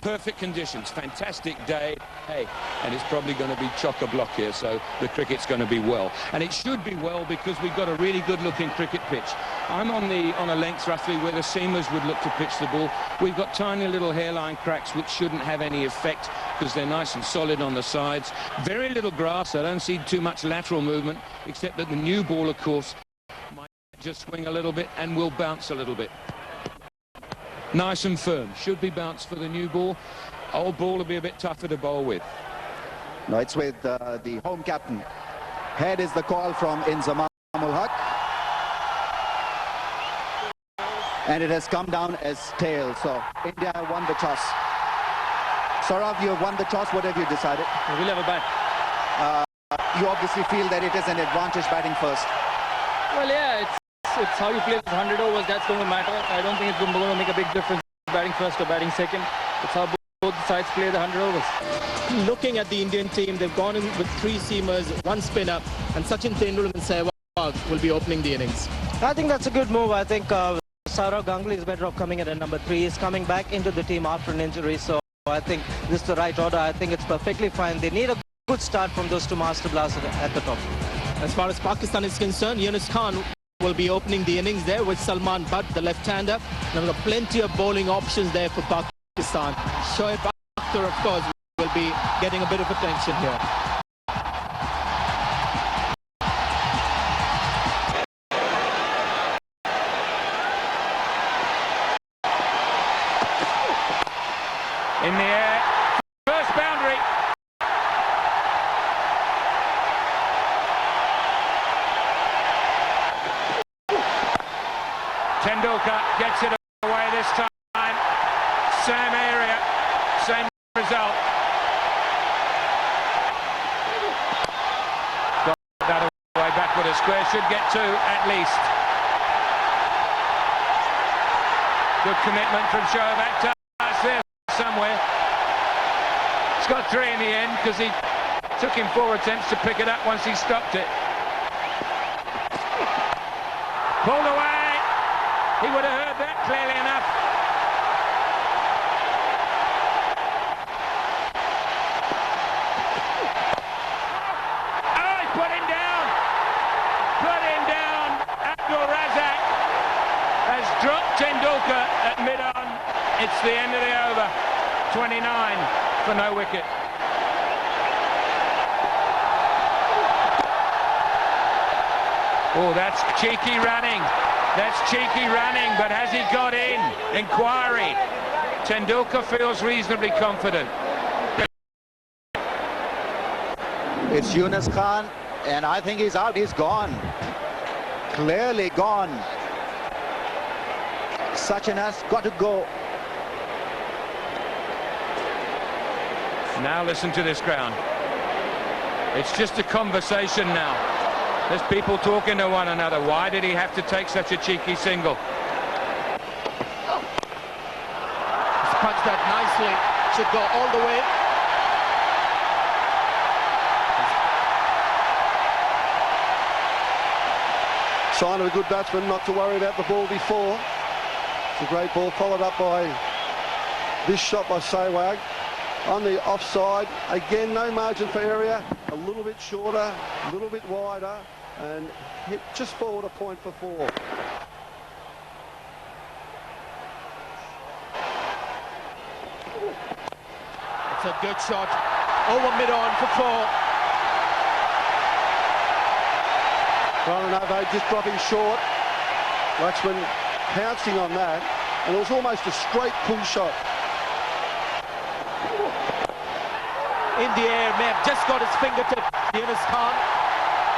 perfect conditions, fantastic day. Hey, and it's probably going to be chock-a-block here, so the cricket's going to be well. And it should be well because we've got a really good-looking cricket pitch. I'm on a length roughly where the seamers would look to pitch the ball. We've got tiny little hairline cracks which shouldn't have any effect because they're nice and solid on the sides. Very little grass. I don't see too much lateral movement, except that the new ball, of course, might just swing a little bit and will bounce a little bit. Nice and firm. Should be bounced for the new ball. Old ball will be a bit tougher to bowl with. No, it's with the home captain. Head is the call from Inzamam. And it has come down as tail. So India have won the toss. Saurav, you have won the toss. What have you decided? We'll have a bat. You obviously feel that it is an advantage batting first. Well, yeah, it's how you play with 100 overs. That's going to matter. I don't think it's going to make a big difference batting first or batting second. It's how both sides play the 100 overs. Looking at the Indian team, they've gone in with 3 seamers, 1 spinner, and Sachin Tendulkar and Sehwag will be opening the innings. I think that's a good move. I think Dravid Ganguly is better off coming in at number 3. He's coming back into the team after an injury, so I think this is the right order. I think it's perfectly fine. They need a good start from those 2 master blasters at the top. As far as Pakistan is concerned, Yunus Khan will be opening the innings there with Salman Butt, the left-hander. There are plenty of bowling options there for Pakistan. Shoaib Akhtar, of course, will be getting a bit of attention here. In the air, first boundary. Tendulkar gets it away this time. Same area, same result. Got that away backward. A square should get 2 at least. Good commitment from Shoaib Akhtar. It's there somewhere. He's got 3 in the end because he took him 4 attempts to pick it up once he stopped it. Pulled away. He would have heard that clearly enough. Oh, he's put him down. Put him down. Abdul Razak has dropped Tendulkar at mid-on. It's the end of the over. 29 for no wicket. Oh, that's cheeky running. That's cheeky running, but has he got in? Inquiry. Tendulkar feels reasonably confident. It's Yunus Khan, and I think he's out. He's gone. Clearly gone. Sachin has got to go. Now listen to this crowd. It's just a conversation now. There's people talking to one another. Why did he have to take such a cheeky single? He's punched that nicely. Should go all the way. Sign of a good batsman not to worry about the ball before. It's a great ball followed up by this shot by Sehwag. On the offside, again no margin for area, a little bit shorter, a little bit wider, and hit just forward a point for 4. It's a good shot, over mid-on for 4. Ranave just dropping short, Laxman pouncing on that, and it was almost a straight pull shot. In the air, may have just got his fingertip, Yunus Khan.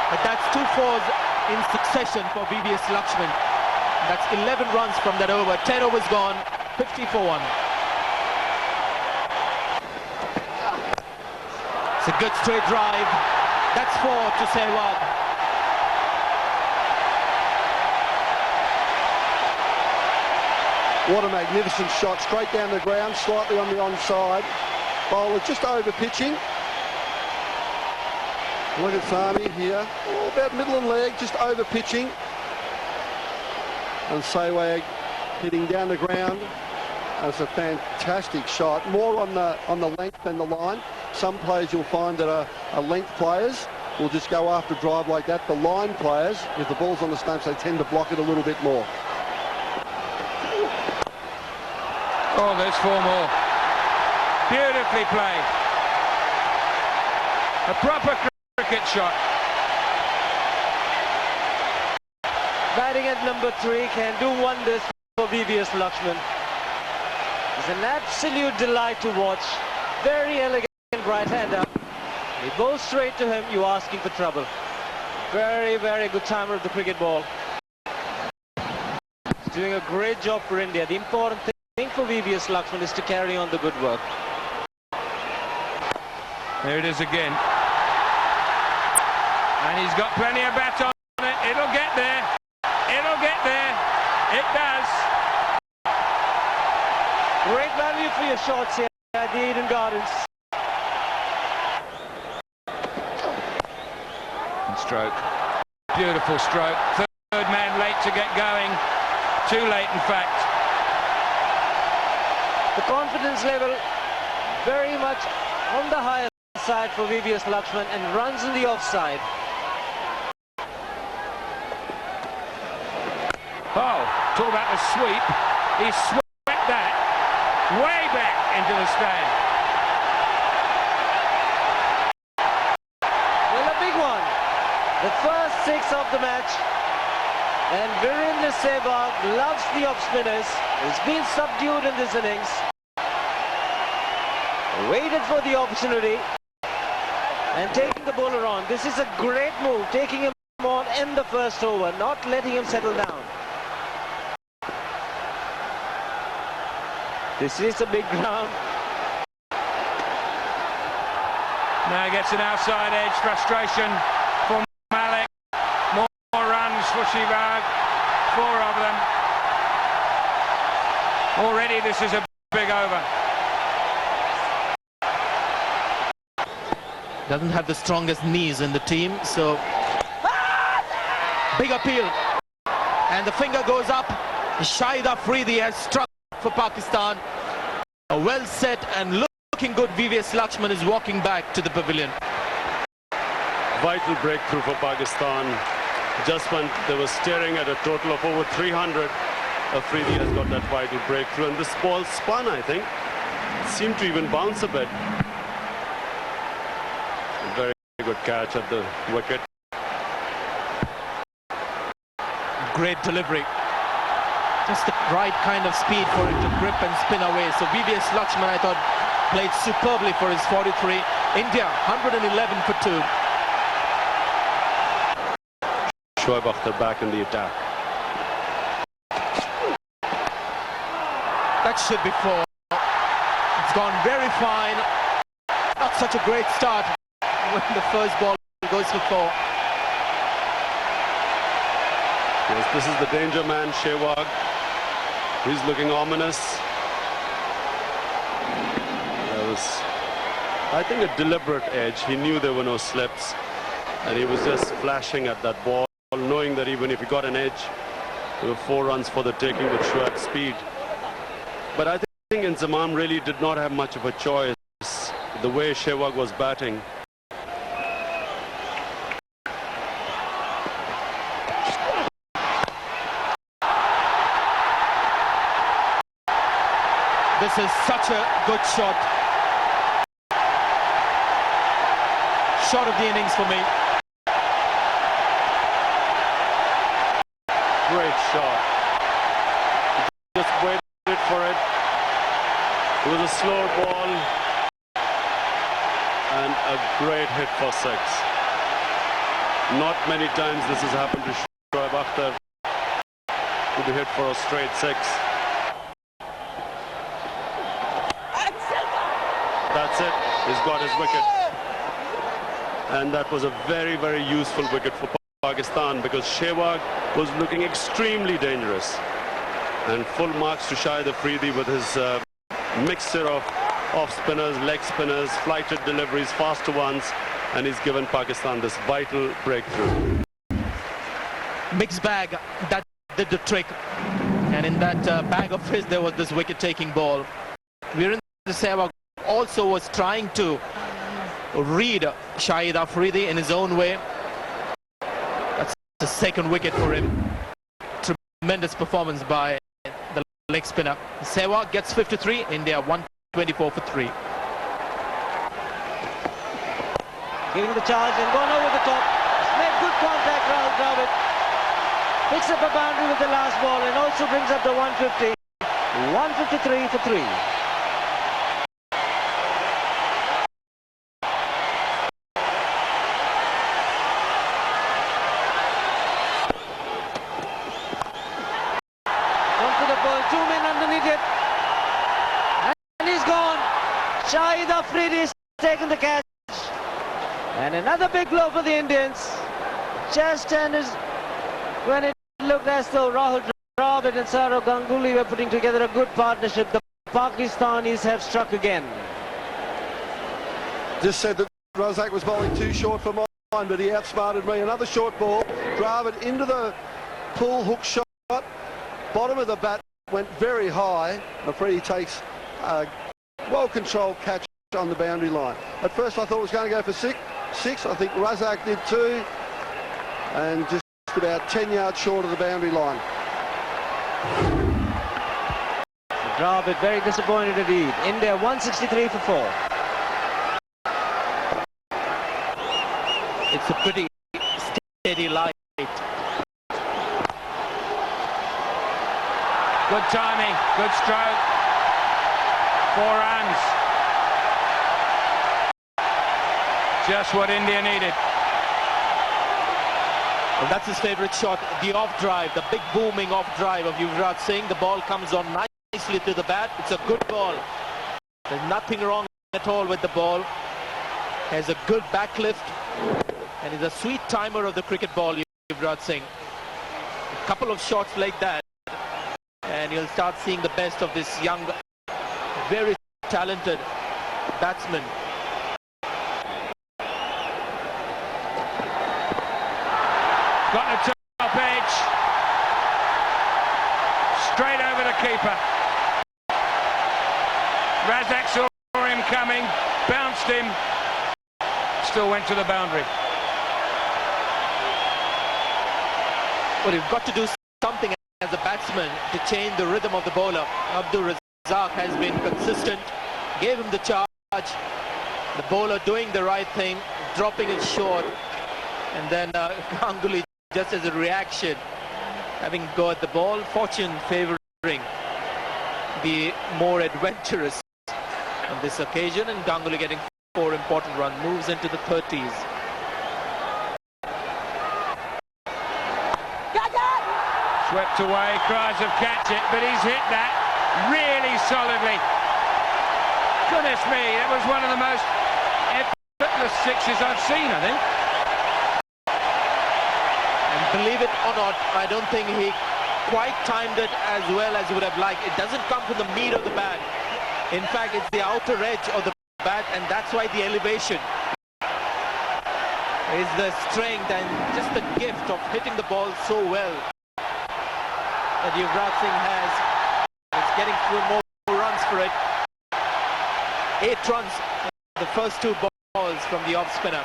But that's 2 fours in succession for VVS Laxman. That's 11 runs from that over. 10 overs gone, 50 for 1. It's a good straight drive. That's 4 to Sehwag. What a magnificent shot, straight down the ground, slightly on the onside. Bowler just over pitching. Look at Sami here, about middle and leg, just over pitching. And Sehwag hitting down the ground. It's a fantastic shot, more on the length than the line. Some players you'll find that are length players will just go after drive like that. The line players, if the ball's on the stumps, they tend to block it a little bit more. Oh, there's 4 more. Beautifully played. A proper cricket shot. Batting at number 3 can do wonders for VVS Laxman. It's an absolute delight to watch. Very elegant right-hander. You go straight to him, you're asking for trouble. Very, very good timer of the cricket ball. He's doing a great job for India. The important thing for VVS Laxman is to carry on the good work. There it is again. And he's got plenty of bat on it. It'll get there. It'll get there. It does. Great value for your shots here at the Eden Gardens. Stroke. Beautiful stroke. Third man late to get going. Too late, in fact. The confidence level very much on the higher side for VVS Laxman, and runs in the offside. Oh, talk about the sweep. He swept that way back into the stand. Well, a big one. The first 6 of the match. And Sehwag loves the off-spinners. He's been subdued in this innings. Waited for the opportunity. And taking the bowler on. This is a great move. Taking him on in the first over. Not letting him settle down. This is a big ground. Now he gets an outside edge. Frustration for Malik. More runs for Sehwag. 4 of them. Already this is a big over. Doesn't have the strongest knees in the team, so big appeal. And the finger goes up. Shahid Afridi has struck for Pakistan. A well set and looking good VVS Laxman is walking back to the pavilion. Vital breakthrough for Pakistan. Just when they were staring at a total of over 300, Afridi has got that vital breakthrough, and this ball spun, I think. It seemed to even bounce a bit. Very good catch at the wicket. Great delivery. Just the right kind of speed for it to grip and spin away. So VVS Laxman, I thought, played superbly for his 43. India 111 for 2. Shoaib Akhtar back in the attack. That should be 4. It's gone very fine. Not such a great start when the first ball goes for 4. Yes, this is the danger man, Sehwag. He's looking ominous. That was, I think, a deliberate edge. He knew there were no slips, and he was just flashing at that ball, knowing that even if he got an edge, there were 4 runs for the taking with Shoaib's speed. But I think Inzamam really did not have much of a choice. The way Sehwag was batting. This is such a good shot. Shot of the innings for me. Great shot. Just waited for it. It was a slow ball. And a great hit for 6. Not many times this has happened to Shoaib Akhtar. To be hit for a straight 6. That's it. He's got his wicket. And that was a very, very useful wicket for Pakistan, because Sehwag was looking extremely dangerous. And full marks to Shahid Afridi with his mixture of off-spinners, leg spinners, flighted deliveries, faster ones, and he's given Pakistan this vital breakthrough. Mixed bag, that did the trick. And in that bag of his, there was this wicket-taking ball. Virendra Sehwag also was trying to read Shahid Afridi in his own way. That's the second wicket for him. Tremendous performance by the leg spinner. Sehwag gets 53, India 124 for 3. Giving the charge and gone over the top. Made good contact, Rahul Dravid. Picks up a boundary with the last ball and also brings up the 150. 153 for 3. One to the ball, 2 men underneath it. And he's gone. Shahid Afridi has taken the catch. And another big blow for the Indians. Just and when it looked as though Rahul Dravid and Ganguly were putting together a good partnership, the Pakistanis have struck again. Just said that Razak was bowling too short for mine, but he outsmarted me. Another short ball. Dravid into the pull hook shot. Bottom of the bat went very high. Afridi takes a well-controlled catch on the boundary line. At first I thought it was going to go for six. I think Razak did too. And just about 10 yards short of the boundary line. Dravid very disappointed indeed. India 163 for 4. It's a pretty steady light. Good timing, good stroke. 4 runs. Just what India needed. Well, that's his favourite shot, the off drive, the big booming off drive of Yuvraj Singh. The ball comes on nicely to the bat. It's a good ball. There's nothing wrong at all with the ball. Has a good backlift and is a sweet timer of the cricket ball, Yuvraj Singh. A couple of shots like that and you'll start seeing the best of this young, very talented batsman. Got the top edge. Straight over the keeper. Razak saw him coming, bounced him, still went to the boundary. Well, you've got to do something as a batsman to change the rhythm of the bowler. Abdul Razak has been consistent, gave him the charge. The bowler doing the right thing, dropping it short, and then Ganguly, just as a reaction, having go at the ball, fortune favouring the more adventurous on this occasion, and Ganguly getting 4 important runs, moves into the 30s. Swept away, cries of catch it, but he's hit that really solidly. Goodness me, that was one of the most effortless sixes I've seen, I think. And believe it or not, I don't think he quite timed it as well as he would have liked. It doesn't come from the meat of the bat. In fact, it's the outer edge of the bat, and that's why the elevation is the strength and just the gift of hitting the ball so well that Yuvraj Singh has. It's getting through more runs for it. 8 runs, the first 2 balls from the off spinner.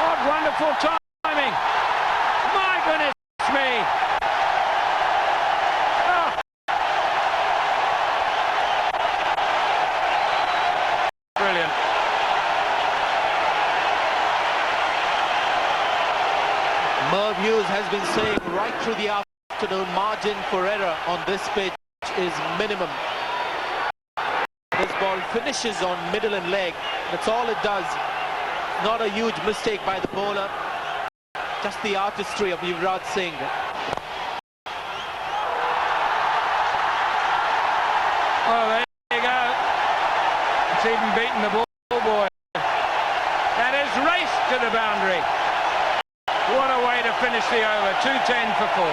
What wonderful timing! My goodness me! Oh. Brilliant. Merv Hughes has been saying right through the afternoon, margin for error on this pitch is minimum. This ball finishes on middle and leg. That's all it does. Not a huge mistake by the bowler. Just the artistry of Yuvraj Singh. Oh, there you go. It's even beaten the ball boy. That is raced to the boundary. What a way to finish the over. 210 for 4.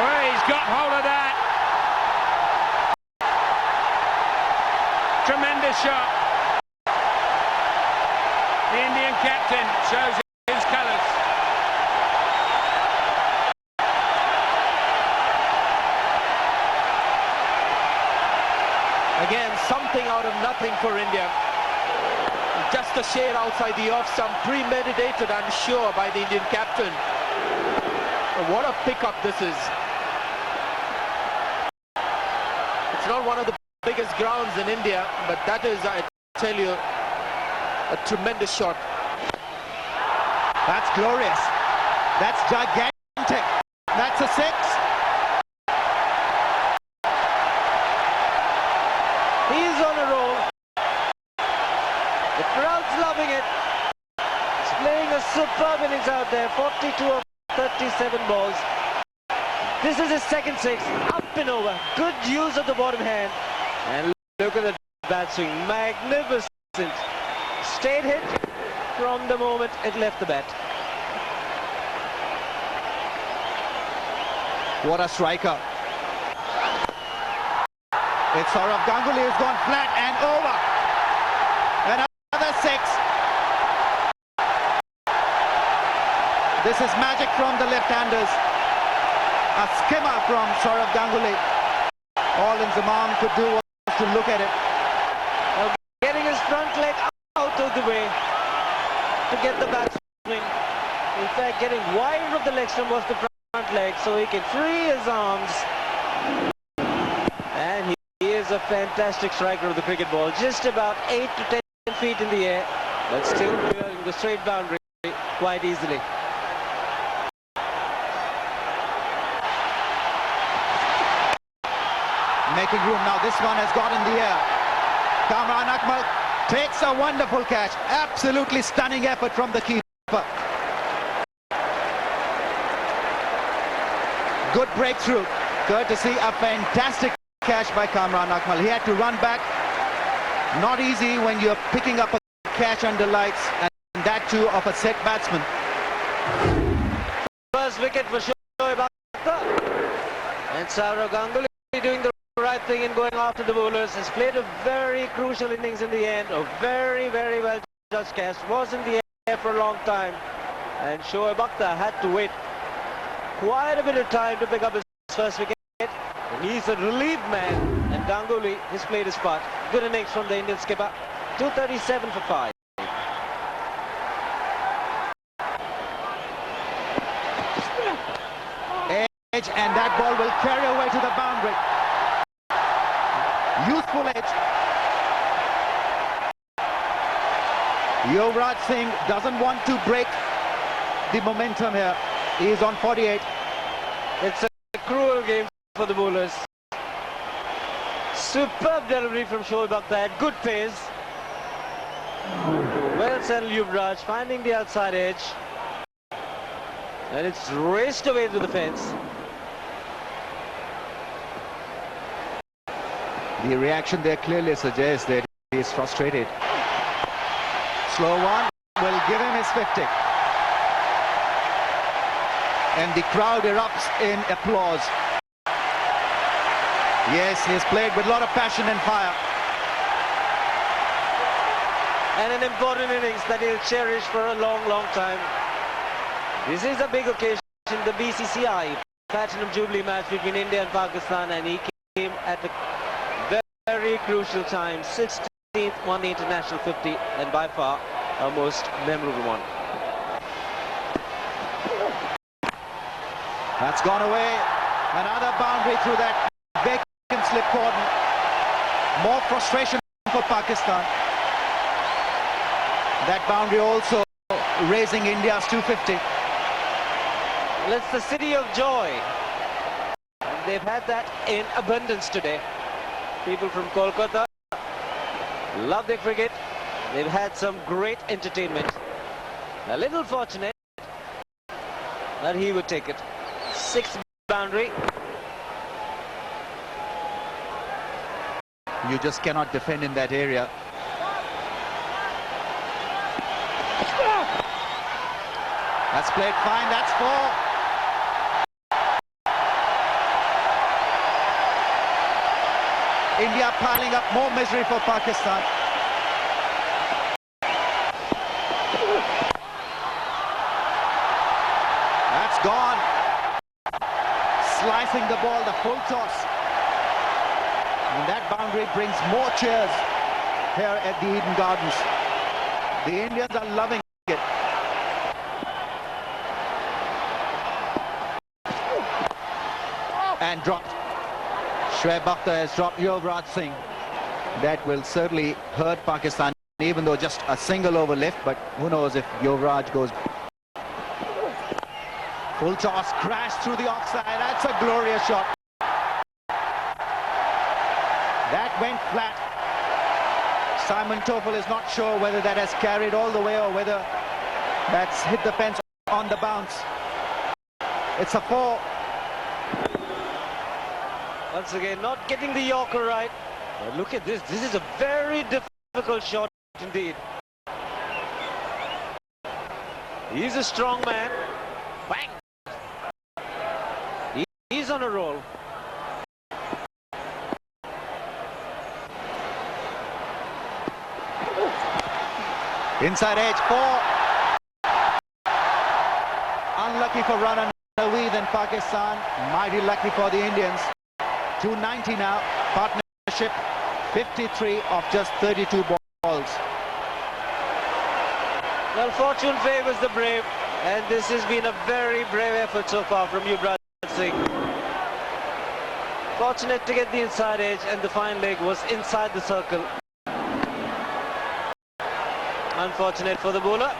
Well, he's got hold of that. Tremendous shot. captain shows his colours. Again, something out of nothing for India. Just a shade outside the off stump, premeditated, I'm sure, by the Indian captain. What a pickup this is. It's not one of the biggest grounds in India, but that is, I tell you, a tremendous shot. That's glorious. That's gigantic. That's a six. He's on a roll. The crowd's loving it. He's playing a superb innings out there. 42 of 37 balls. This is his second six. Up and over. Good use of the bottom hand. And look at the bat swing. Magnificent. Straight hit from the moment it left the bat. What a striker. It's Ganguly who's gone flat and over. Another six. This is magic from the left-handers. A skimmer from Ganguly. All Inzamam could do was to look at it. Getting his front leg out of the way to get the bat swing. In fact, getting wide of the leg stump was the front leg, so he can free his arms. And he is a fantastic striker of the cricket ball. Just about 8 to 10 feet in the air, but still clearing the straight boundary quite easily. Making room now. This one has got in the air. Kamran Akmal takes a wonderful catch. Absolutely stunning effort from the keeper. Good breakthrough. Courtesy a fantastic catch by Kamran Akmal. He had to run back. Not easy when you're picking up a catch under lights, and that too of a set batsman. First wicket for Sehwag. And Ganguly doing the right thing in going after the bowlers. Has played a very crucial innings in the end. A very, very well judged catch. Was in the air for a long time. And Sehwag had to wait quite a bit of time to pick up his first wicket. And he's a relief man. And Ganguly has played his part. Good innings from the Indian skipper. 237 for 5. Edge, and that ball will carry away to the boundary. Useful edge. Yuvraj Singh doesn't want to break the momentum here. He is on 48. It's a cruel game for the bowlers. Superb delivery from Sehwag. Good pace. Well settled Yuvraj, finding the outside edge. And it's raced away to the fence. The reaction there clearly suggests that he is frustrated. Slow one will give him his 50. And the crowd erupts in applause. Yes, he has played with a lot of passion and fire. And an important innings that he'll cherish for a long, long time. This is a big occasion, the BCCI Platinum Jubilee Match between India and Pakistan, and he came at a very crucial time. 16th won the international 50, and by far our most memorable one. That's gone away. Another boundary through that vacant slip cordon. More frustration for Pakistan. That boundary also raising India's 250. Well, it's the city of joy. And they've had that in abundance today. People from Kolkata love their cricket. They've had some great entertainment. A little fortunate that he would take it. 6th boundary. You just cannot defend in that area. That's played fine. That's 4. India piling up more misery for Pakistan. That's gone. Slicing the ball, the full toss. And that boundary brings more cheers here at the Eden Gardens. The Indians are loving it. And dropped. Shoaib Akhtar has dropped Yuvraj Singh. That will certainly hurt Pakistan, even though just a single over left, but who knows if Yuvraj goes. Full toss, crash through the offside. That's a glorious shot. That went flat. Simon Toffel is not sure whether that has carried all the way or whether that's hit the fence on the bounce. It's a 4. Once again, not getting the Yorker right. But look at this. This is a very difficult shot indeed. He's a strong man. Bang! He's on a roll. Inside edge, 4. Unlucky for Rana Naweed and Pakistan. Mighty lucky for the Indians. 290 now. Partnership 53 of just 32 balls. Well, fortune favors the brave, and this has been a very brave effort so far from Yuvraj Singh. Fortunate to get the inside edge, and the fine leg was inside the circle. Unfortunate for the bowler.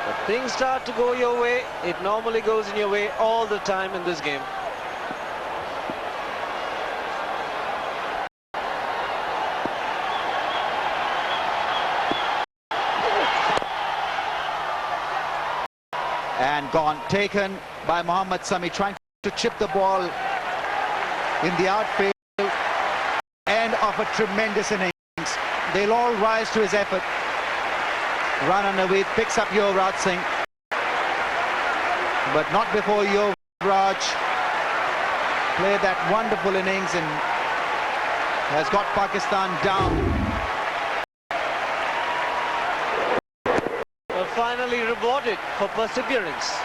But things start to go your way. It normally goes in your way all the time in this game. And gone, taken by Mohammad Sami, trying to chip the ball in the outfield. End of a tremendous innings. They'll all rise to his effort. Rana Naweed picks up Yuvraj Singh, but not before Yuvraj played that wonderful innings and has got Pakistan down. Well, finally rewarded for perseverance.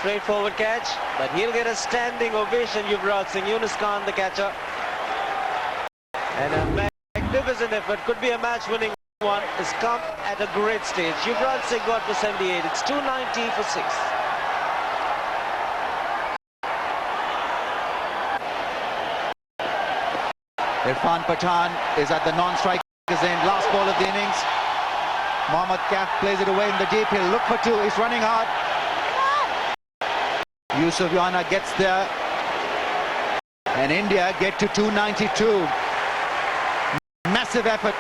Straightforward catch, but he'll get a standing ovation. Yuvraj Singh, Yunus Khan the catcher, and a magnificent effort. Could be a match-winning one. Has come at a great stage. Yuvraj Singh got for 78. It's 290 for 6. Irfan Pathan is at the non-strikers end. Last ball of the innings. Mohammad Kaf plays it away in the deep. He'll look for 2. He's running hard. Yusuf Yana gets there. And India get to 292. Massive effort.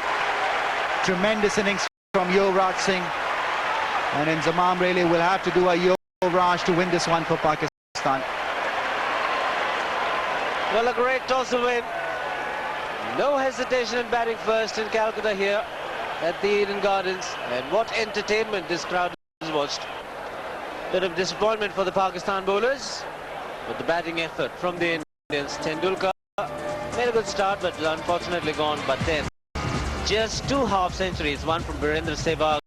Tremendous innings from Yuvraj Singh. And Inzamam really will have to do a Yuvraj to win this one for Pakistan. Well, a great toss away. No hesitation in batting first in Calcutta here at the Eden Gardens. And what entertainment this crowd has watched. Bit of disappointment for the Pakistan bowlers, but the batting effort from the Indians. Tendulkar made a good start, but unfortunately gone. But then just 2 half centuries, one from Virendra Sehwag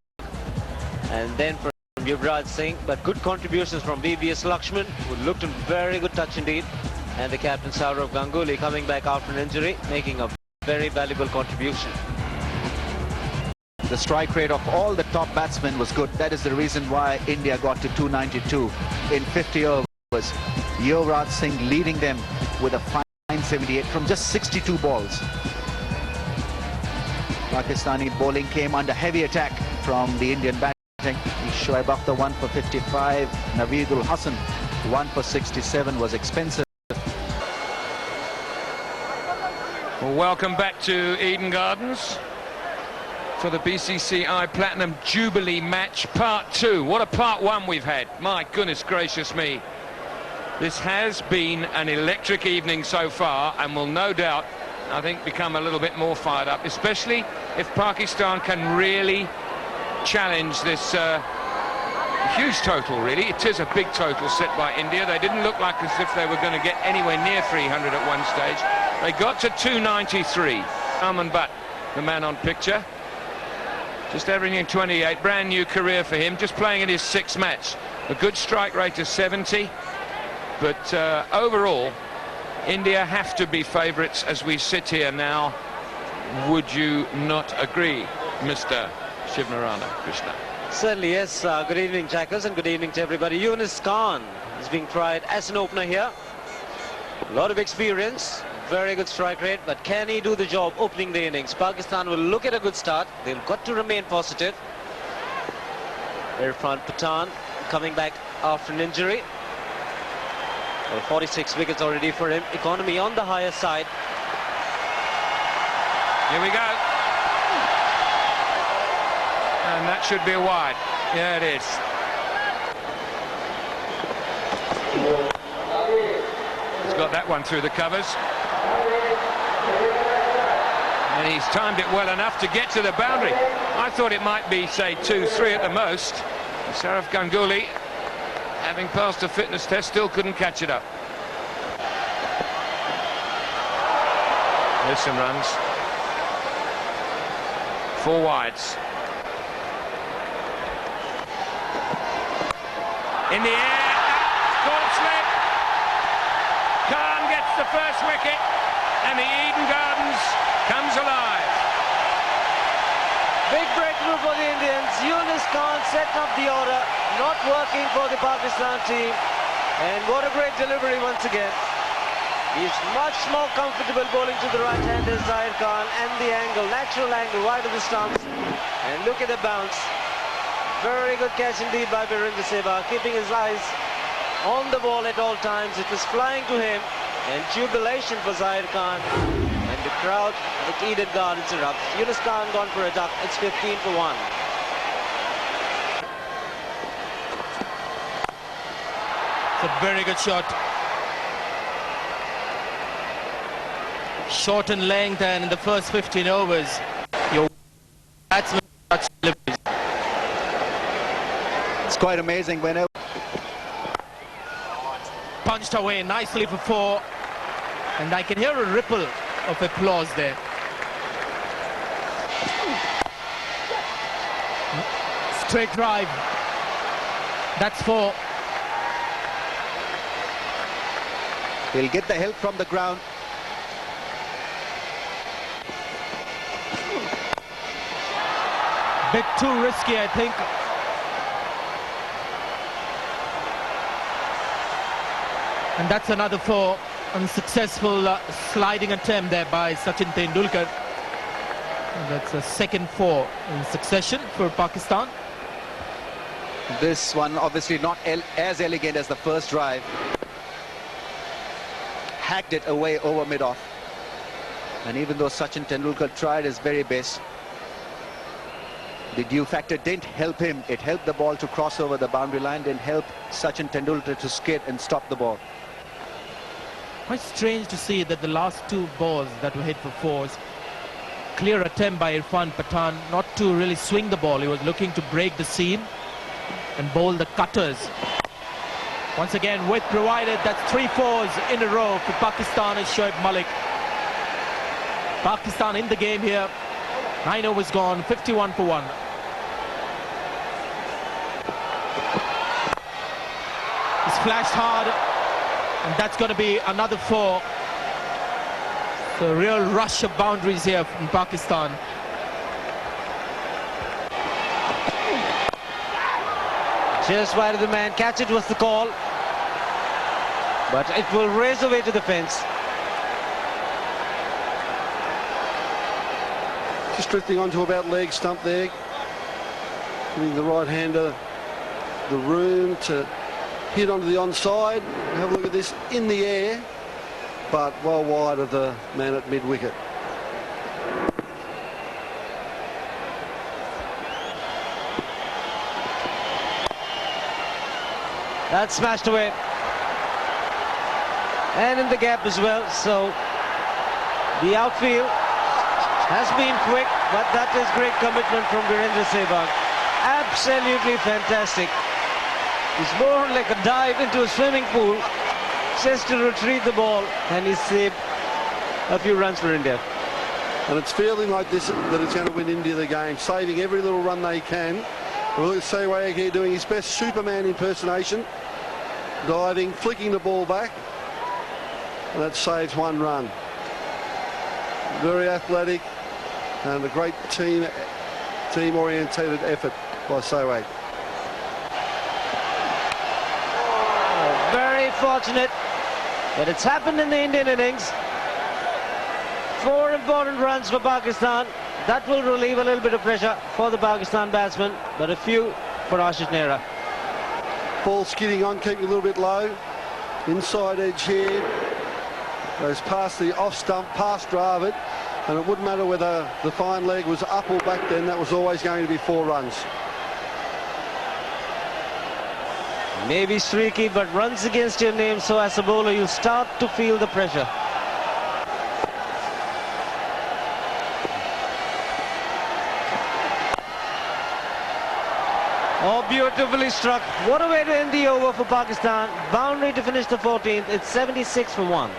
and then from Yuvraj Singh, but good contributions from VVS Laxman, who looked in very good touch indeed, and the captain Dravid and Ganguly coming back after an injury, making a very valuable contribution. The strike rate of all the top batsmen was good. That is the reason why India got to 292 in 50 overs. Yuvraj Singh leading them with a fine 78 from just 62 balls. Pakistani bowling came under heavy attack from the Indian batting. Shoaib Akhtar 1 for 55. Naveedul Hassan 1 for 67 was expensive. Well, welcome back to Eden Gardens for the BCCI Platinum Jubilee Match Part 2. What a Part 1 we've had. My goodness gracious me. This has been an electric evening so far and will no doubt, I think, become a little bit more fired up, especially if Pakistan can really challenge this huge total, really. It is a big total set by India. They didn't look like as if they were going to get anywhere near 300 at one stage. They got to 293. Salman Butt, the man on picture. Just averaging 28, brand new career for him, just playing in his 6th match. A good strike rate of 70, but overall, India have to be favourites as we sit here now. Would you not agree, Mr. Shivnarana Krishna? Certainly, yes. Good evening, Jackers, and good evening to everybody. Yunus Khan is being tried as an opener here. A lot of experience, very good strike rate, but can he do the job opening the innings? Pakistan will look at a good start. They've got to remain positive. Irfan Pathan coming back after an injury. Well, 46 wickets already for him. Economy on the higher side. Here we go. And that should be a wide. Yeah, it is. He's got that one through the covers. And he's timed it well enough to get to the boundary. I thought it might be, say, 2-3 at the most. Dravid and Ganguly, having passed a fitness test, still couldn't catch it up. There's some runs. 4 wides. In the air, caught slip. Khan gets the first wicket, and the Eden Gardens comes alive. Big breakthrough for the Indians. Yunus Khan setting up the order, not working for the Pakistan team. And what a great delivery once again. He's much more comfortable bowling to the right-hander Zahir Khan, and the angle, natural angle, wide of the stumps. And look at the bounce. Very good catch indeed by Virendra Sehwag, keeping his eyes on the ball at all times. It was flying to him, and jubilation for Zahir Khan. And the crowd at the Eden Gardens erupt. Yunus Khan gone for a duck. It's 15 for 1. It's a very good shot. Short in length, and in the first 15 overs, your batsman touch deliveries. It's quite amazing whenever Punched away nicely for 4, and I can hear a ripple of applause there. Straight drive. That's 4. he'll get the help from the ground. Bit too risky, I think. And that's another 4. Unsuccessful sliding attempt there by Sachin Tendulkar. And that's a second 4 in succession for Pakistan. This one obviously not as elegant as the first drive. Hacked it away over mid-off. And even though Sachin Tendulkar tried his very best, the due factor didn't help him. It helped the ball to cross over the boundary line, didn't help Sachin Tendulkar to skid and stop the ball. Quite strange to see that the last 2 balls that were hit for 4s, clear attempt by Irfan Pathan not to really swing the ball. He was looking to break the seam and bowl the cutters. Once again, width provided. That's 3 4s in a row for Pakistan and Shoaib Malik. Pakistan in the game here. 9 overs gone, 51 for 1. He's flashed hard, and that's going to be another 4. So a real rush of boundaries here from Pakistan. Just wide of the man. Catch it was the call. But it will race away to the fence. Just drifting onto about leg stump there. Giving the right-hander the room to hit onto the onside. Have a look at this in the air, but well wide of the man at mid-wicket. That's smashed away. And in the gap as well. So the outfield has been quick, but that is great commitment from Virendra Sehwag. Absolutely fantastic. It's more like a dive into a swimming pool just to retrieve the ball, and he's saved a few runs for India. And it's feeling like this that it's going to win India the game, saving every little run they can Look at Sehwag here doing his best Superman impersonation. Diving, flicking the ball back. And that saves 1 run. Very athletic and a great team-orientated effort by Sehwag. Very fortunate that it's happened in the Indian innings. 4 important runs for Pakistan. That will relieve a little bit of pressure for the Pakistan batsmen, but a few for Ashish Nehra. Ball skidding on, keeping a little bit low. Inside edge here. Goes past the off stump, past Dravid, and it wouldn't matter whether the fine leg was up or back then, that was always going to be 4 runs. Maybe streaky, but runs against your name, so as a bowler you start to feel the pressure. Oh, beautifully struck. What a way to end the over for Pakistan. Boundary to finish the 14th. It's 76 for 1.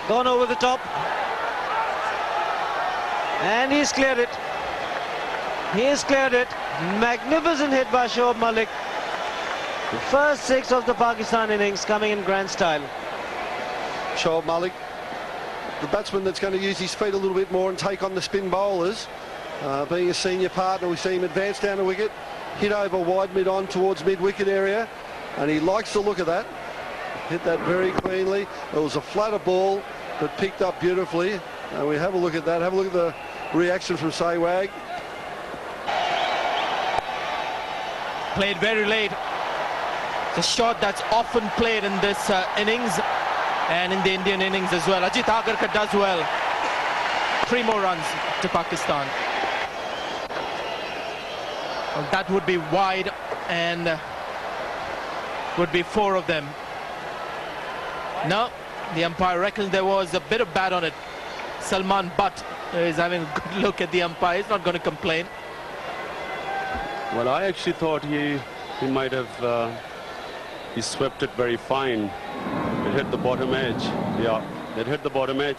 Gone over the top. And he's cleared it. He's cleared it. Magnificent hit by Shoaib Malik. The first 6 of the Pakistan innings coming in grand style. Shoaib Malik, the batsman that's going to use his feet a little bit more and take on the spin bowlers. Being a senior partner, we see him advance down the wicket, hit over wide mid-on towards mid-wicket area, and he likes the look of that. Hit that very cleanly. It was a flatter ball, but picked up beautifully. And we have a look at that. Have a look at the reaction from Sehwag. Played very late. It's a shot that's often played in this innings and in the Indian innings as well. Ajit Agarkar does well. 3 more runs to Pakistan. Well, that would be wide and would be 4 of them. No, the umpire reckons there was a bit of bat on it. Salman Butt is having a good look at the umpire. He's not going to complain. Well, I actually thought he might have he swept it very fine. It hit the bottom edge. Yeah, it hit the bottom edge.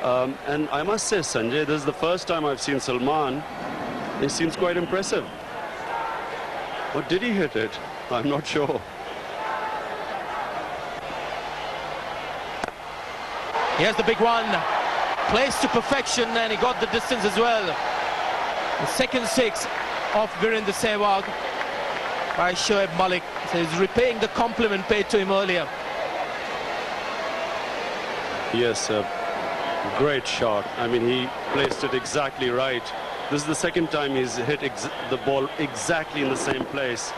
And I must say, Sanjay, this is the first time I've seen Salman. He seems quite impressive. Or did he hit it? I'm not sure. Here's the big one. Placed to perfection, and he got the distance as well. The second 6 of Virendra Sehwag by Shoaib Malik. So he's repaying the compliment paid to him earlier. Yes, a great shot. I mean, he placed it exactly right. This is the second time he's hit the ball exactly in the same place.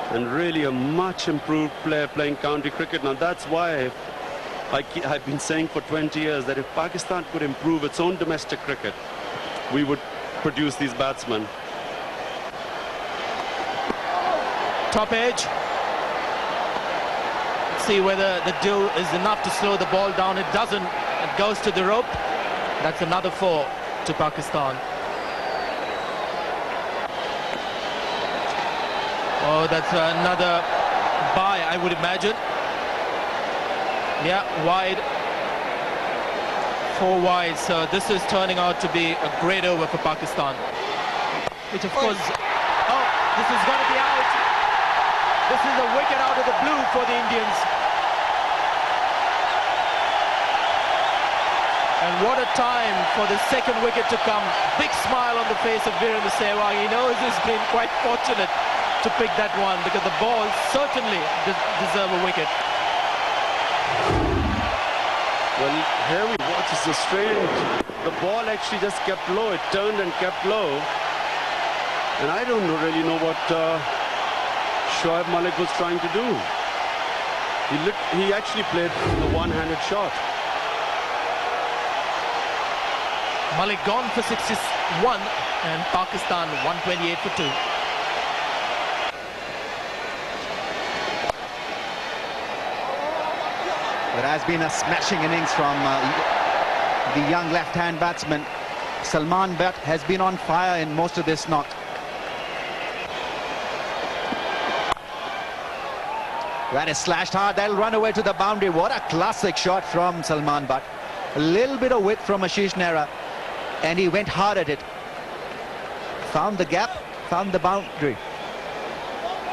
And really a much improved player playing county cricket. Now that's why I've been saying for 20 years that if Pakistan could improve its own domestic cricket, we would produce these batsmen. Top edge. See whether the do is enough to slow the ball down. It doesn't. It goes to the rope. That's another 4 to Pakistan. Oh, that's another bye, I would imagine. Yeah, wide. 4 wide. So this is turning out to be a great over for Pakistan. Which of course, oh, this is going to be out. This is a wicket out of the blue for the Indians. And what a time for the second wicket to come. Big smile on the face of Virendra Sehwag. He knows he's been quite fortunate to pick that one because the ball certainly deserve a wicket. Well, here we watch. It's a strange. The ball actually just kept low. It turned and kept low. And I don't really know what Shoaib Malik was trying to do. He actually played the one-handed shot. Malik gone for 61 and Pakistan 128 for 2. There has been a smashing innings from the young left-hand batsman. Salman Butt has been on fire in most of this knock. That is slashed hard. That'll run away to the boundary. What a classic shot from Salman Butt. A little bit of width from Ashish Nehra. and he went hard at it. Found the gap, found the boundary.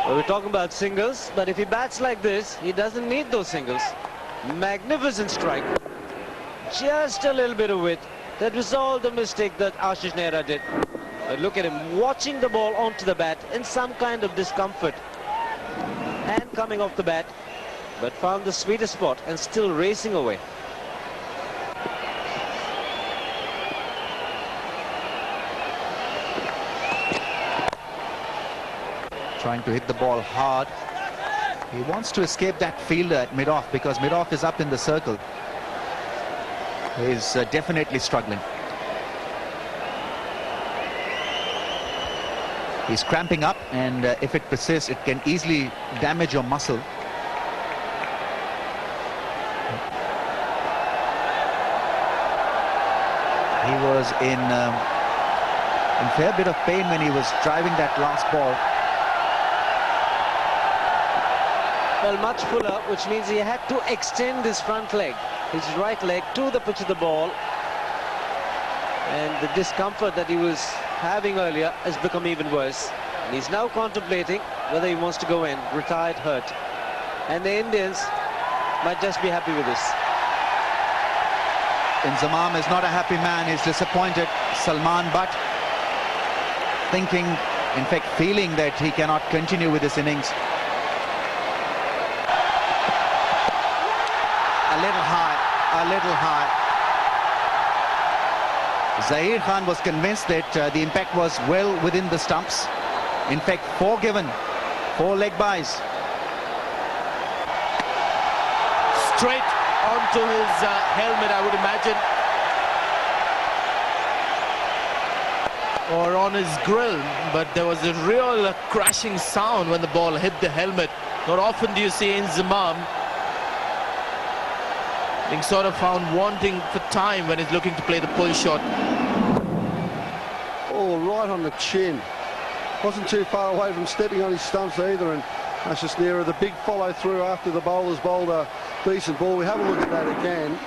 Well, we're talking about singles, but if he bats like this, he doesn't need those singles. Magnificent strike. Just a little bit of width. That was all the mistake that Ashish Nehra did. But look at him watching the ball onto the bat in some kind of discomfort. And coming off the bat, but found the sweetest spot and still racing away. Trying to hit the ball hard. He wants to escape that fielder at mid-off because mid-off is up in the circle. He's definitely struggling. He's cramping up, and if it persists, it can easily damage your muscle. He was in fair bit of pain when he was driving that last ball. Well, much fuller, which means he had to extend his front leg, his right leg, to the pitch of the ball. And the discomfort that he was having earlier has become even worse. And he's now contemplating whether he wants to go in, retired, hurt. And the Indians might just be happy with this. Inzamam is not a happy man. He's disappointed. Salman Butt thinking, in fact feeling that he cannot continue with this innings. A little high, a little high. Zahir Khan was convinced that the impact was well within the stumps. In fact, 4 given, 4 leg byes. Straight onto his helmet, I would imagine, or on his grill, but there was a real crashing sound when the ball hit the helmet. Not often do you see Inzamam being sort of found wanting for time when he's looking to play the pull shot. Oh, right on the chin. Wasn't too far away from stepping on his stumps either, and Ashish Nehra, the big follow through after the bowler's bowled a decent ball. We have a look at that again,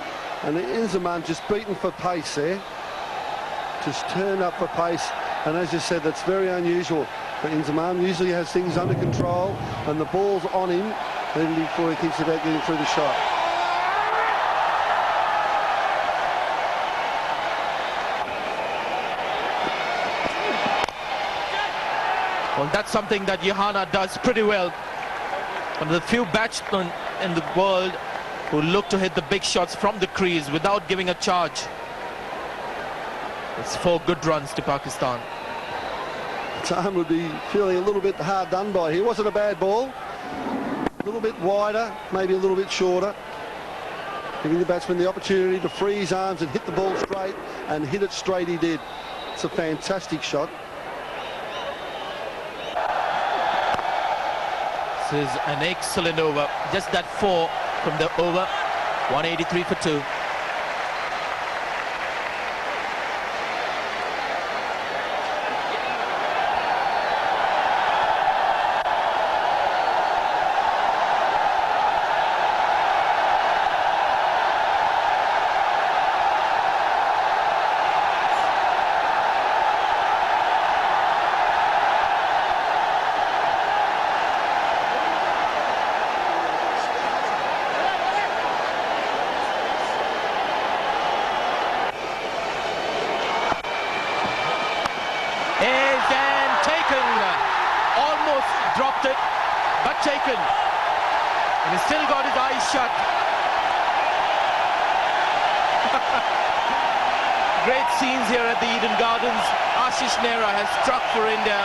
and the Inzamam just beaten for pace there. Just turned up for pace, and as you said, that's very unusual for Inzamam. Usually he has things under control, and the ball's on him even before he thinks about getting through the shot. Well, that's something that Johanna does pretty well. One of the few batsmen in the world who look to hit the big shots from the crease without giving a charge. It's 4 good runs to Pakistan. Time would be feeling a little bit hard done by here. Wasn't a bad ball. A little bit wider, maybe a little bit shorter. Giving the batsman the opportunity to free his arms and hit the ball straight, and hit it straight he did. It's a fantastic shot. This is an excellent over. Just that 4 from the over. 183 for 2. Dropped it, but taken. And he's still got his eyes shut. Great scenes here at the Eden Gardens. Ashish Nehra has struck for India.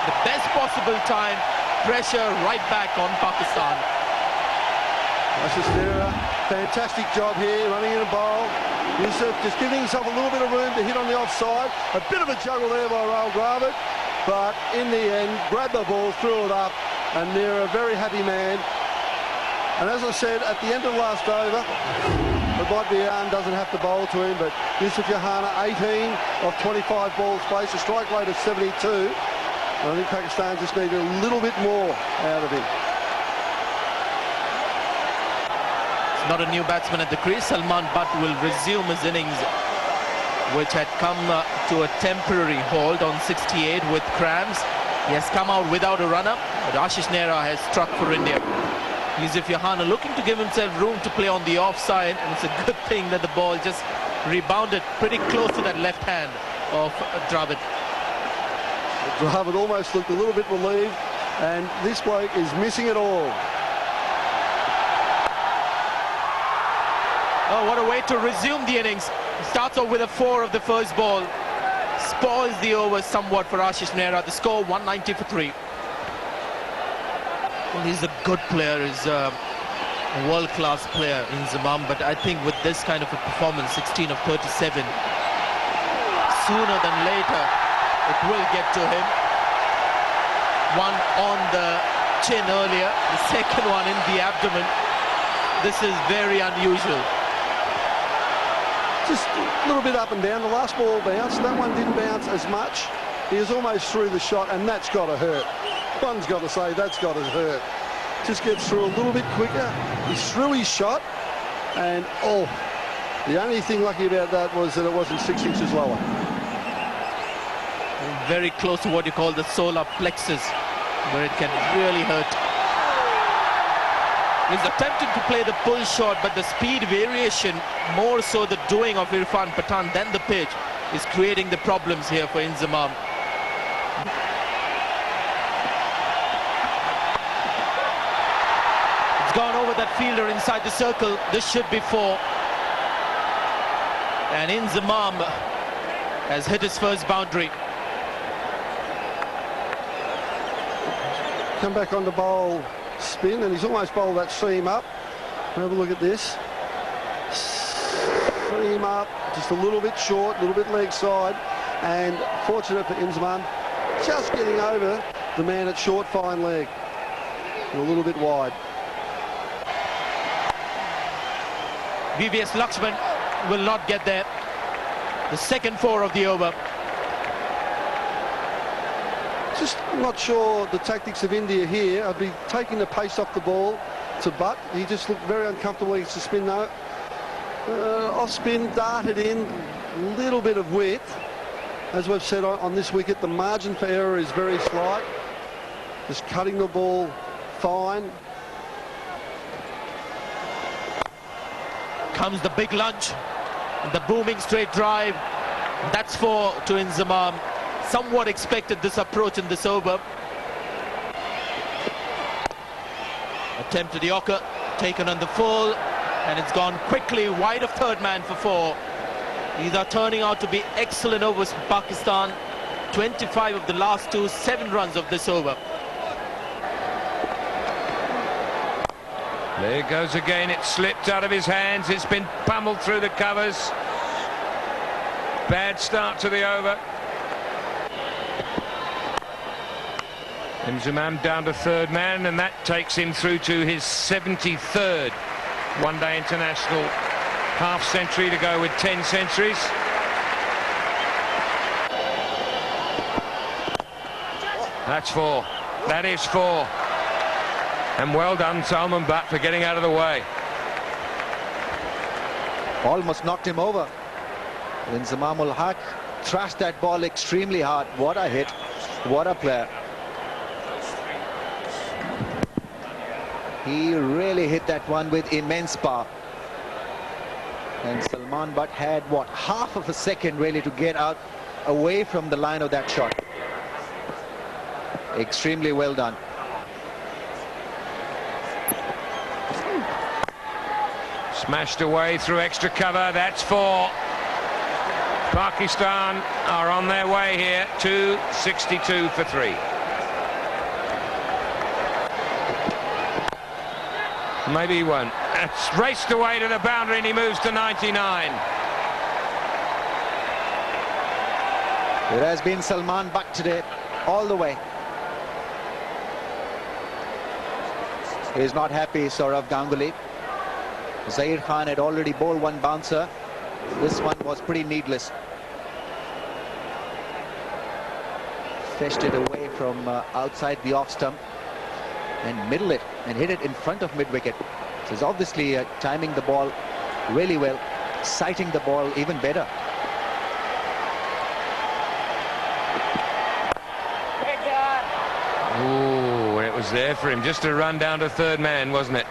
The best possible time. Pressure right back on Pakistan. Ashish Nehra, fantastic job here, running in a bowl. Yusuf just giving himself a little bit of room to hit on the offside. A bit of a juggle there by Dravid. But in the end, grabbed the ball, threw it up, and Nehra, a very happy man. And as I said, at the end of the last over, Badbian doesn't have to bowl to him, but Yusuf Johanna, 18 of 25 balls placed, a strike rate of 72. And I think Pakistan just needed a little bit more out of him. It's not a new batsman at the crease. Salman Butt will resume his innings which had come to a temporary halt on 68 with cramps. He has come out without a runner, but Ashish Nehra has struck for India. Yusuf Yohana looking to give himself room to play on the offside, and it's a good thing that the ball just rebounded pretty close to that left hand of Dravid. Dravid almost looked a little bit relieved, and this bloke is missing it all. Oh, what a way to resume the innings. Starts off with a 4 of the first ball. Spoils the over somewhat for Ashish Nehra. The score 190 for 3. Well, he's a good player. He's a world-class player in Inzamam, but I think with this kind of a performance, 16 of 37, sooner than later, it will get to him. One on the chin earlier, the second one in the abdomen. This is very unusual. Just a little bit up and down. The last ball bounced. That one didn't bounce as much. He was almost through the shot, and that's got to hurt. One's got to say that's got to hurt. Just gets through a little bit quicker. He's through his shot, and oh, the only thing lucky about that was that it wasn't 6 inches lower. Very close to what you call the solar plexus, where it can really hurt. He's attempting to play the pull shot, but the speed variation, more so the doing of Irfan Pathan than the pitch, is creating the problems here for Inzamam. It's gone over that fielder inside the circle. This should be 4. And Inzamam has hit his first boundary. Come back on the bowl spin, and he's almost bowled that seam up. Have a look at this. Seam up, just a little bit short, a little bit leg side, and fortunate for Inzamam, just getting over the man at short fine leg. And a little bit wide. VVS Laxman will not get there. The second 4 of the over. Just not sure the tactics of India here. I'd be taking the pace off the ball to Butt. He just looked very uncomfortable against the spin though. Off spin, darted in, little bit of width. As we've said on this wicket, the margin for error is very slight. Just cutting the ball fine. Comes the big lunge, the booming straight drive. That's 4 to Inzamam. Somewhat expected this approach in this over. Attempt to the Yorker, taken on the full, and it's gone quickly wide of third man for 4. These are turning out to be excellent overs for Pakistan. 25 of the last 2, 7 runs of this over. There it goes again. It slipped out of his hands. It's been pummeled through the covers. Bad start to the over. Inzamam down to third man, and that takes him through to his 73rd one-day international half-century to go with 10 centuries. That's 4. That is 4. And well done, Salman Butt, for getting out of the way. Almost knocked him over. Inzamam ul Haq thrashed that ball extremely hard. What a hit. What a player. He really hit that one with immense power. And Salman Butt had, what, half of a second really to get out away from the line of that shot. Extremely well done. Smashed away through extra cover. That's 4. Pakistan are on their way here to 62 for 3. Maybe he won't. It's raced away to the boundary, and he moves to 99. It has been Salman Butt today, all the way. He's not happy, Saurav Ganguly. Zair Khan had already bowled one bouncer. This one was pretty needless. Fetched it away from outside the off stump and middle it and hit it in front of mid-wicket. So he's obviously timing the ball really well, sighting the ball even better. was there for him, just to run down to third man, wasn't it?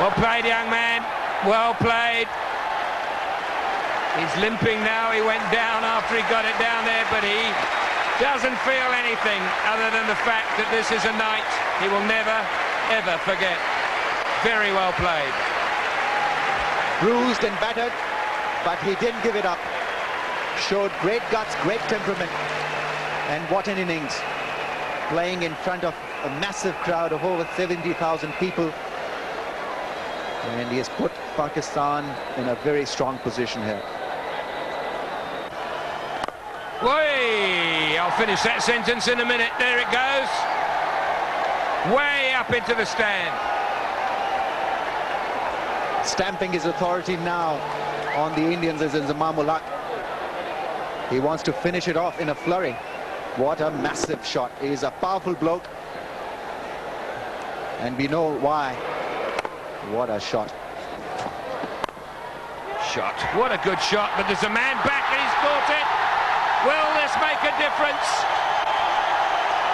Well played, young man. Well played. He's limping now. He went down after he got it down there, but he doesn't feel anything other than the fact that this is a night he will never, ever forget. Very well played. Bruised and battered, but he didn't give it up. Showed great guts, great temperament. And what an innings. Playing in front of a massive crowd of over 70,000 people. And he has put Pakistan in a very strong position here. Way! I'll finish that sentence in a minute. There it goes. Way up into the stand. Stamping his authority now on the Indians is Inzamam. He wants to finish it off in a flurry. What a massive shot. He is a powerful bloke. And we know why. What a shot. What a good shot, but there's a man back and he's caught it. Will this make a difference?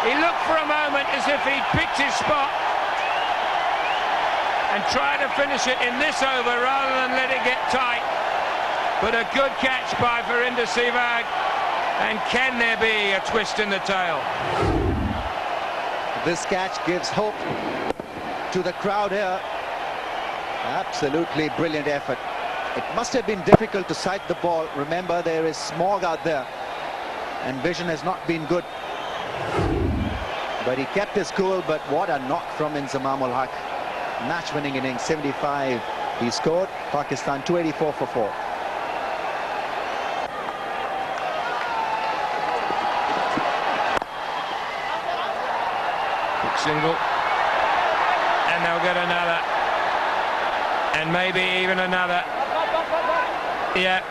He looked for a moment as if he'd picked his spot and tried to finish it in this over rather than let it get tight. But a good catch by Sehwag. And can there be a twist in the tail? This catch gives hope to the crowd here. Absolutely brilliant effort. It must have been difficult to sight the ball. Remember, there is smog out there and vision has not been good. But he kept his cool. But what a knock from Inzamam ul Haq. Match-winning innings, 75 he scored. Pakistan 284 for 4. Quick single. And they'll get another. And maybe even another. Yeah.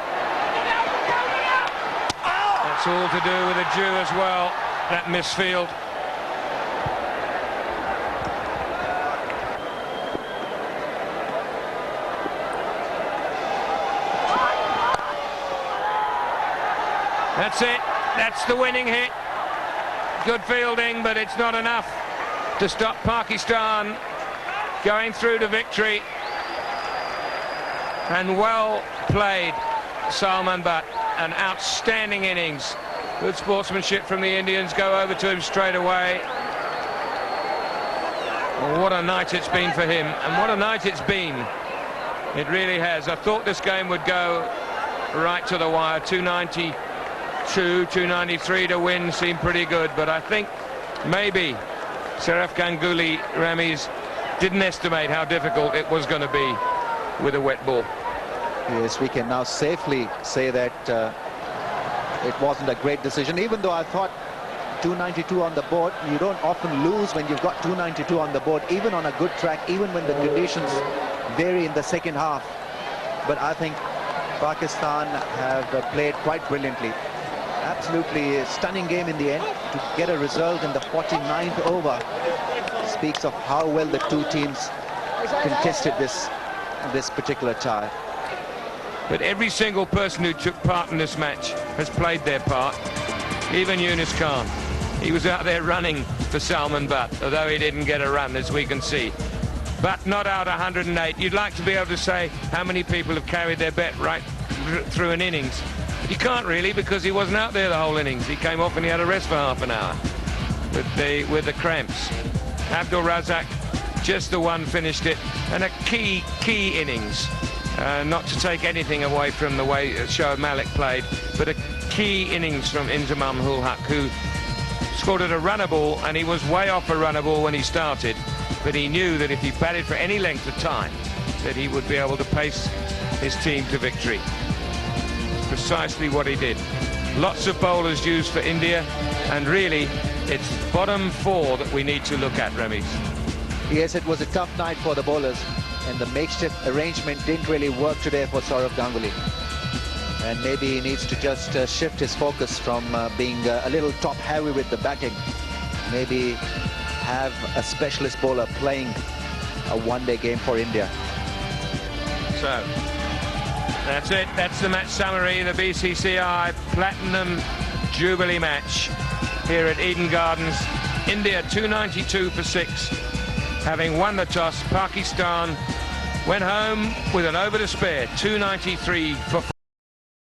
That's all to do with a Jew as well, that misfield. That's it. That's the winning hit. Good fielding, but it's not enough to stop Pakistan going through to victory. And well played, Salman Butt. An outstanding innings. Good sportsmanship from the Indians. Go over to him straight away. Well, what a night it's been for him, and what a night it's been. It really has. I thought this game would go right to the wire. 292, 293 to win seemed pretty good, but I think maybe Dravid and Ganguly, Ramis, didn't estimate how difficult it was going to be with a wet ball. Yes, we can now safely say that it wasn't a great decision, even though I thought 292 on the board. You don't often lose when you've got 292 on the board, even on a good track, even when the conditions vary in the second half. But I think Pakistan have played quite brilliantly. Absolutely a stunning game in the end. To get a result in the 49th over speaks of how well the two teams contested this particular tie. But every single person who took part in this match has played their part. Even Yunus Khan. He was out there running for Salman Butt, although he didn't get a run, as we can see. But not out 108. You'd like to be able to say how many people have carried their bet right through an innings. But you can't really, because he wasn't out there the whole innings. He came off and he had a rest for half an hour with the cramps. Abdul Razak, just the one, finished it. And a key innings. Not to take anything away from the way Shoaib Malik played, but a key innings from Inzamam ul Haq, who scored at a runner ball, and he was way off a runner ball when he started, but he knew that if he batted for any length of time, that he would be able to pace his team to victory. Precisely what he did. Lots of bowlers used for India, and really it's bottom four that we need to look at, Ramis. Yes, it was a tough night for the bowlers, and the makeshift arrangement didn't really work today for Dravid Ganguly. And maybe he needs to just shift his focus from being a little top-heavy with the batting. Maybe have a specialist bowler playing a one-day game for India. So, that's it. That's the match summary, the BCCI Platinum Jubilee Match. here at Eden Gardens. India 292 for 6. Having won the toss, Pakistan went home with an over to spare, 293 for 4.